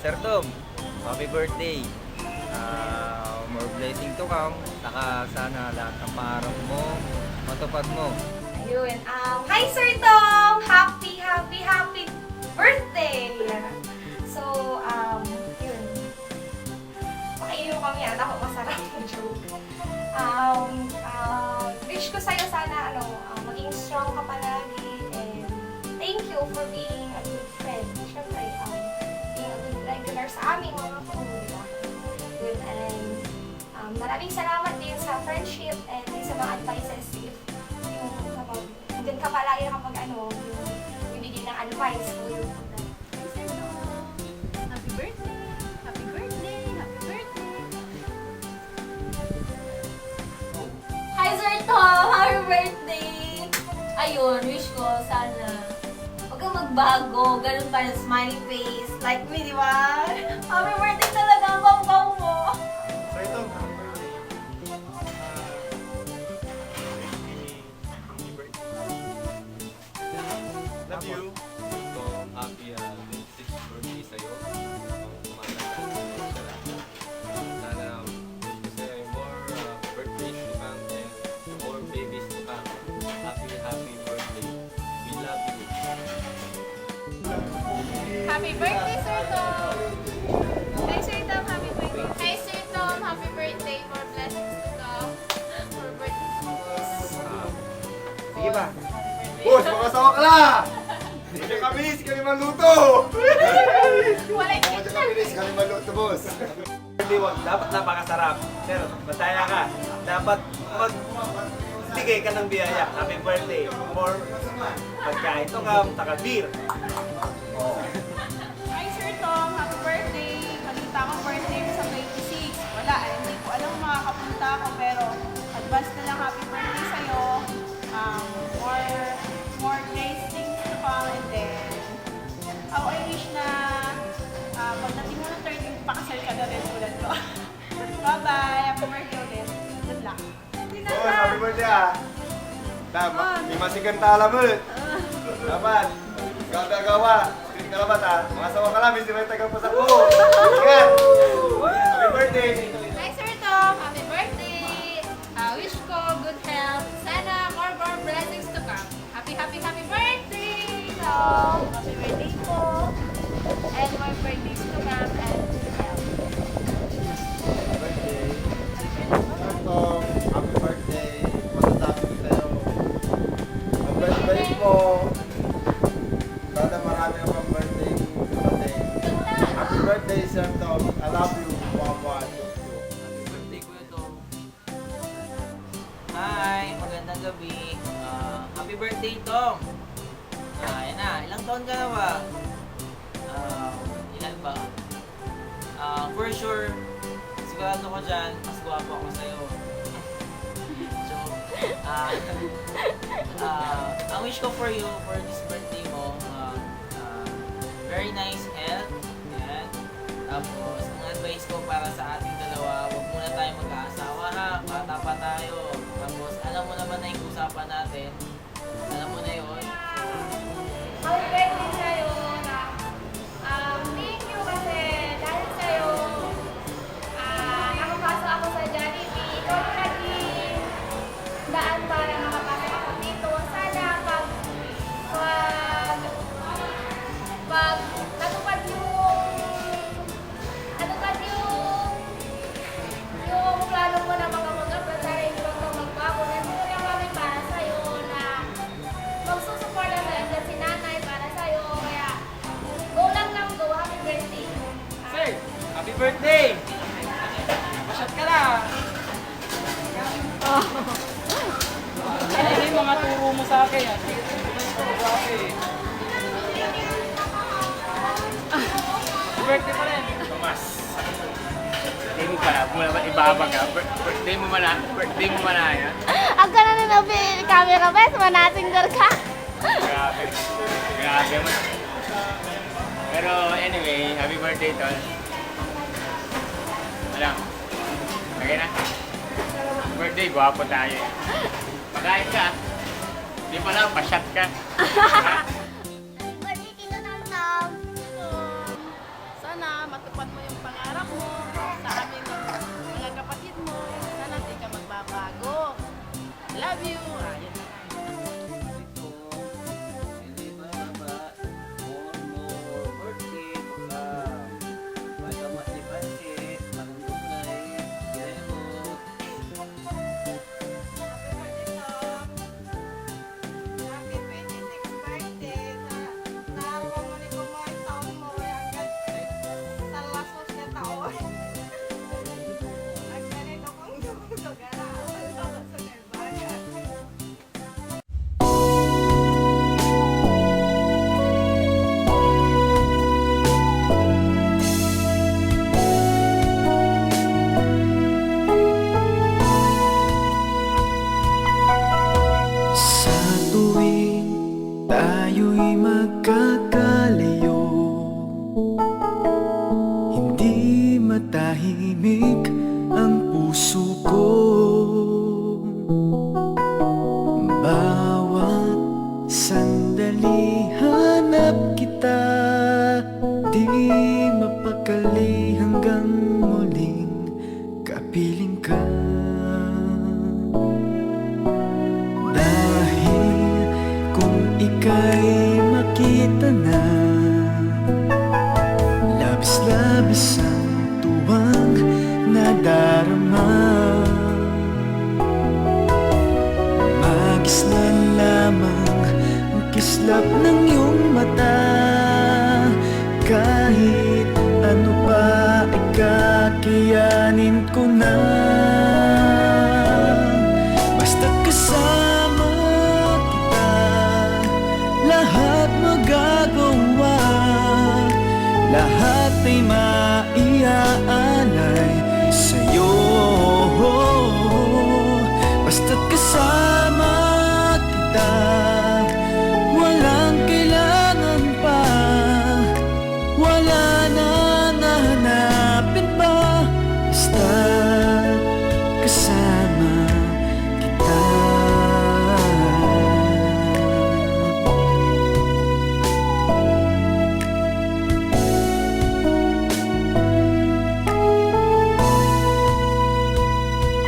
Sir Tom, happy birthday. More blessing to come. Saka sana lahat ng pangarap mo, matupad mo. Ayun. Hi Sir Tom! Happy birthday! So, yun. Pakainom kami at ako masarap yung joke. Wish ko sa'yo sana, maging strong ka palagi. And thank you for being a good friend. Siyempre, being a good regular sa aming mga pamilya. Good. And maraming salamat din sa friendship and din sa mga advices. Doon ka palagi kapag yung bibigyan ng advice o yung Happy birthday! Happy birthday! Happy birthday! Hi Sir Tom! Happy birthday! Ayun, wish ko sana huwag kang magbago, ganun pa rin smiley face, like me, di ba? Happy birthday talaga ang bang mo! Sir Tom, happy birthday. Love you. So, happy 26th birthday sa'yo. Tumatanda sa lahat. Sana kasi more birthdays to come and more babies to come. Happy birthday. We love you. Happy birthday, Sir Tom! Hi, Sir Tom! Happy birthday! Hi, Sir Tom! Happy birthday! More blessings to come. More birthdays. Sige ba? Boss, makasawa ka na! Hindi ka kami, si kami maluto! Walay Hindi ka kami, si kami maluto, boss. Dapat napakasarap. Sir, masaya ka. Dapat magbigay ka ng biyaya. Happy birthday. More pagkain to kam, taka beer. Hi, Sir Tom! Happy birthday! Malita akong birthday ko sa 26. Wala, hindi ko alam makakapunta ako pero advance na lang happy birthday sa'yo. More great things to come and then I wish na pagdating mo ng 30, pakasal ka na rin tulad ko. Bye-bye! Happy birthday ulit. Good luck! Boss, happy birthday ah! Di masigan talamut. Dapat, gagawa. Screen ka labat ah. Makasawa ka lang, hindi rin tagang pasak mo. Ingat! Happy birthday! Hi, Sir Tom! Happy birthday! Wish ko good health. Sana more blessings to come. Happy birthday! Tom! Happy birthday po! And more birthdays to come and good health. Birthday. Sir Tom, happy birthday. Masasabi ko sa'yo. Magbalik mo. Sana marami ang pang birthday dumating. Happy birthday, Sir Tom. I love you. Papa. Happy birthday, Kuya Tom. Hi, magandang gabi. Happy birthday, Tom. Ayan na, ilang taon ka na ba? Ilan ba? For sure, sigurado ko dyan, mas guwapo ako sa'yo. So, ang wish ko for you, for this birthday mo, very nice health. Yan. Tapos, ang advice ko para sa ating dalawa, huwag muna naman na yung usapan natin. Alam mo na yun. Happy birthday sa'yo na thank you kasi dahil sa'yo nakapasok ako sa Jollibee. Ikaw yung naging daan para makapasok ako dito. Sana pag natupad yung plano mo na mag-abroad, sana hindi mo magbago. Nandito lang kami para sa'yo na magsusupport na talaga si nanay para sa'yo. Kaya, go lang ng go. Happy birthday. Sir, happy birthday! Masyat ka na! Ano yung mga turo mo sa akin? Grabe. Happy birthday pa rin! Tomas. Birthday mo pala. Ibabag ka. Birthday mo mana yan. Ang ganda na camera best, manasinggar ka. Grabe. Grabe mo. Pero anyway, happy birthday, tol. Alam. Okay na. Birthday, gwapo tayo. Pagkain ka. Di pala, pa-shot ka. Sana matupad mo yung pangarap mo sa aming mga kapatid mo. Sana di ka magbabago. Love you. Ayun. Hindi ba more birthday baka magamat ni Pansit, manunay, ginamot. Happy 26th birthday. Nakakuha mo ni Kumoy taon mo. Hanggang sa lasos na taon. Ang ganito kong lugar. Sa Nervana. Sa tuwing tayo'y magkakalayo, hindi matahimik ang puso ko. Bawat sandali hanap kita, di mapakali hanggang muling kapiling ka. Dahil kung ika'y makita na, labis-labis ang tuwang nadarama. Magisnan lamang ang kislap ng iyong mata. Kahit ano pa ay kakayanin ko na. Basta't kasama